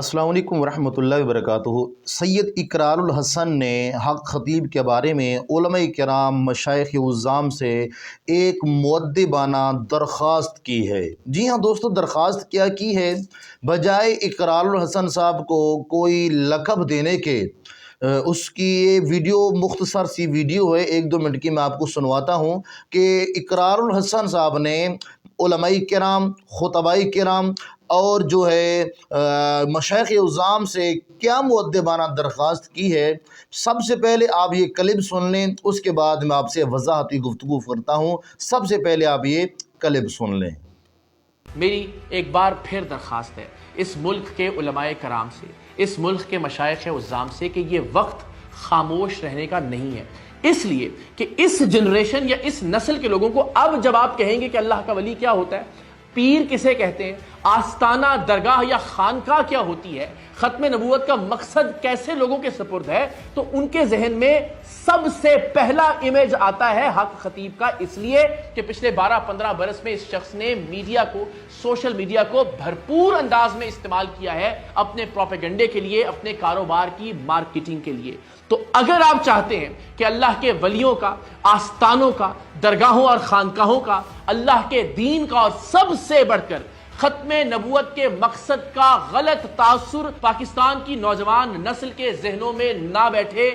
अस्सलाम वालेकुम वरहमतुल्लाहि वबरकातुहू। सैयद इकरारुल हसन ने हक़ ख़तीब के बारे में उलमा किराम मशाइख़ उज़्ज़ाम से एक मुअद्दिबाना दरख्वास्त की है। जी हाँ दोस्तों, दरख्वास्त क्या की है? बजाय इकरारुल हसन साहब को कोई लक़ब देने के उसकी ये वीडियो मुख्तसर सी वीडियो है, 1-2 मिनट की मैं आपको सुनवाता हूँ कि इकरारुल हसन साहब ने उलमाए किराम, खुतबाए किराम और जो है मशाइख़ उज़्ज़ाम से क्या मुअद्दिबाना दरख्वास्त की है। सबसे पहले आप ये क्लिप सुन लें, उसके बाद मैं आपसे वज़ाहती गुफ्तगू करता हूँ। सबसे पहले आप ये क्लिप सुन लें। मेरी एक बार फिर दरख्वास्त है इस मुल्क के उलमाए कराम से, इस मुल्क के मशाइख़ उज़्ज़ाम से कि ये वक्त खामोश रहने का नहीं है। इसलिए कि इस जनरेशन या इस नस्ल के लोगों को अब जब आप कहेंगे कि अल्लाह का वली क्या होता है, पीर किसे कहते हैं, आस्ताना, दरगाह या खानका क्या होती है, खत्म नबूवत का मकसद कैसे लोगों के सपुर्द है, तो उनके जहन में सबसे पहला इमेज आता है हक खतीब का। इसलिए कि पिछले 12-15 बरस में इस शख्स ने मीडिया को, सोशल मीडिया को भरपूर अंदाज में इस्तेमाल किया है अपने प्रोपेगेंडे के लिए, अपने कारोबार की मार्केटिंग के लिए। तो अगर आप चाहते हैं कि अल्लाह के वलियों का, आस्तानों का, दरगाहों और खानकाहों का, अल्लाह के दीन का और सबसे बढ़कर खत्मे नबूवत के मकसद का गलत तासुर पाकिस्तान की नौजवान नस्ल के जहनों में ना बैठे,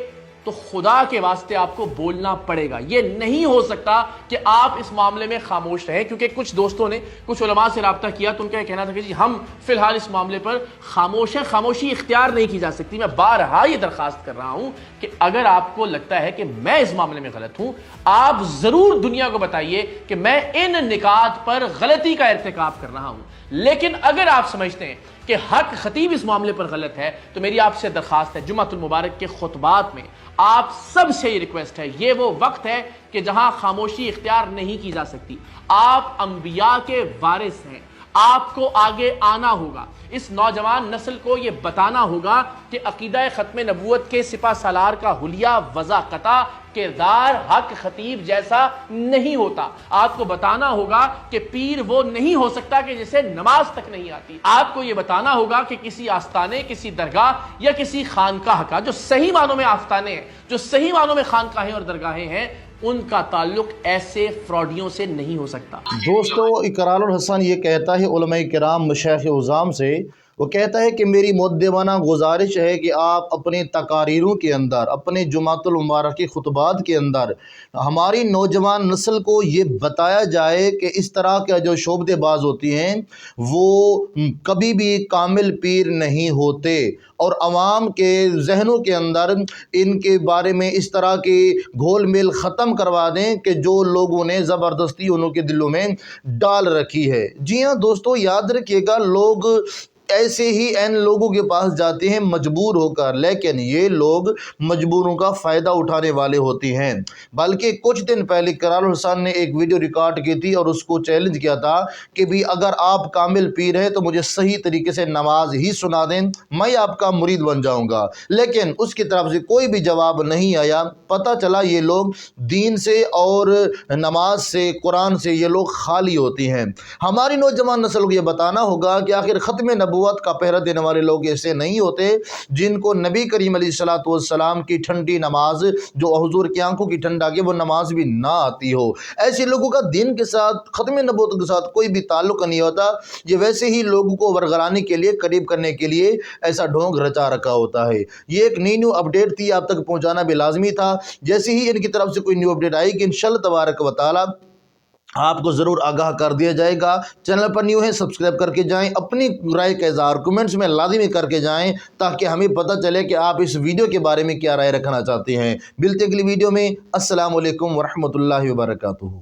तो खुदा के वास्ते आपको बोलना पड़ेगा। ये नहीं हो सकता कि आप इस मामले में खामोश रहें, क्योंकि कुछ दोस्तों ने कुछ उलमा से राब्ता किया तो उनका कहना था कि जी हम फिलहाल इस मामले पर खामोश हैं। खामोशी इख्तियार नहीं की जा सकती। मैं बारहा ये दरख्वास्त कर रहा हूं कि अगर आपको लगता है कि मैं इस मामले में गलत हूं, आप जरूर दुनिया को बताइए कि मैं इन निकात पर गलती का इर्तिकाब कर रहा हूं। लेकिन अगर आप समझते हैं कि हक खतीब इस मामले पर गलत है, तो मेरी आपसे दरखास्त है, जुम्मतुल मुबारक के खुतबात में आप सबसे ये रिक्वेस्ट है, ये वो वक्त है कि जहां खामोशी इख्तियार नहीं की जा सकती। आप अंबिया के वारिस हैं, आपको आगे आना होगा, इस नौजवान नस्ल को यह बताना होगा कि अकीदा खत्म नबूवत के सिपा सालार का हुलिया, वज़ाक़ता, किरदार हक खतीब जैसा नहीं होता। आपको बताना होगा कि पीर वो नहीं हो सकता कि जिसे नमाज तक नहीं आती। आपको यह बताना होगा कि किसी आस्ताने, किसी दरगाह या किसी खानकाह का, जो सही मानों में आस्ताने हैं, जो सही मानों में खानकाहें और दरगाहें हैं, उनका ताल्लुक ऐसे फ्रॉडियों से नहीं हो सकता। दोस्तों, इकरारुल हसन ये कहता है उलमाए किराम मशाइख़ उज़्ज़ाम से, वो कहता है कि मेरी मुअद्दिबाना गुजारिश है कि आप अपने तकारीरों के अंदर, अपने जुमातुल मुबारक के खुतबात के अंदर हमारी नौजवान नस्ल को ये बताया जाए कि इस तरह के जो शोबदेबाज होती हैं वो कभी भी कामिल पीर नहीं होते, और अवाम के जहनों के अंदर इनके बारे में इस तरह की घोल मेल ख़त्म करवा दें कि जो लोगों ने ज़बरदस्ती उनके दिलों में डाल रखी है। जी हाँ दोस्तों, याद रखिएगा, लोग ऐसे ही इन लोगों के पास जाते हैं मजबूर होकर, लेकिन ये लोग मजबूरों का फ़ायदा उठाने वाले होते हैं। बल्कि कुछ दिन पहले इकरारुल हसन ने एक वीडियो रिकॉर्ड की थी और उसको चैलेंज किया था कि भी अगर आप कामिल पीर हैं तो मुझे सही तरीके से नमाज ही सुना दें, मैं आपका मुरीद बन जाऊंगा। लेकिन उसकी तरफ से कोई भी जवाब नहीं आया। पता चला ये लोग दीन से और नमाज से, कुरान से ये लोग खाली होती हैं। हमारी नौजवान नस्ल को ये बताना होगा कि आखिर ख़त्म नबूवत का पहरा देने वाले लोग ऐसे नहीं होते जिनको नबी करीम अलैहिस्सलातु वस्सलाम की ठंडी नमाज, जो हुजूर की आंखों की ठंडा के वो नमाज भी ना आती हो। ऐसे लोगों का दिन के साथ, ख़त्म नबूवत के साथ कोई भी ताल्लुक नहीं होता। ये वैसे ही लोगों को वरगलाने के लिए, करीब करने के लिए ऐसा ढोंग रचा रखा होता है। ये एक न्यू अपडेट थी, आप तक पहुँचाना भी लाजमी था। जैसे ही इनकी तरफ से कोई न्यू अपडेट आएगी इंशाअल्लाह तबारक व तआला आपको ज़रूर आगाह कर दिया जाएगा। चैनल पर न्यू है, सब्सक्राइब करके जाएं, अपनी राय का इज़हार कमेंट्स में लाज़मी करके जाएं, ताकि हमें पता चले कि आप इस वीडियो के बारे में क्या राय रखना चाहते हैं। मिलते अगली वीडियो में। अस्सलाम वालेकुम वरहमतुल्लाहि वबरकातुहू।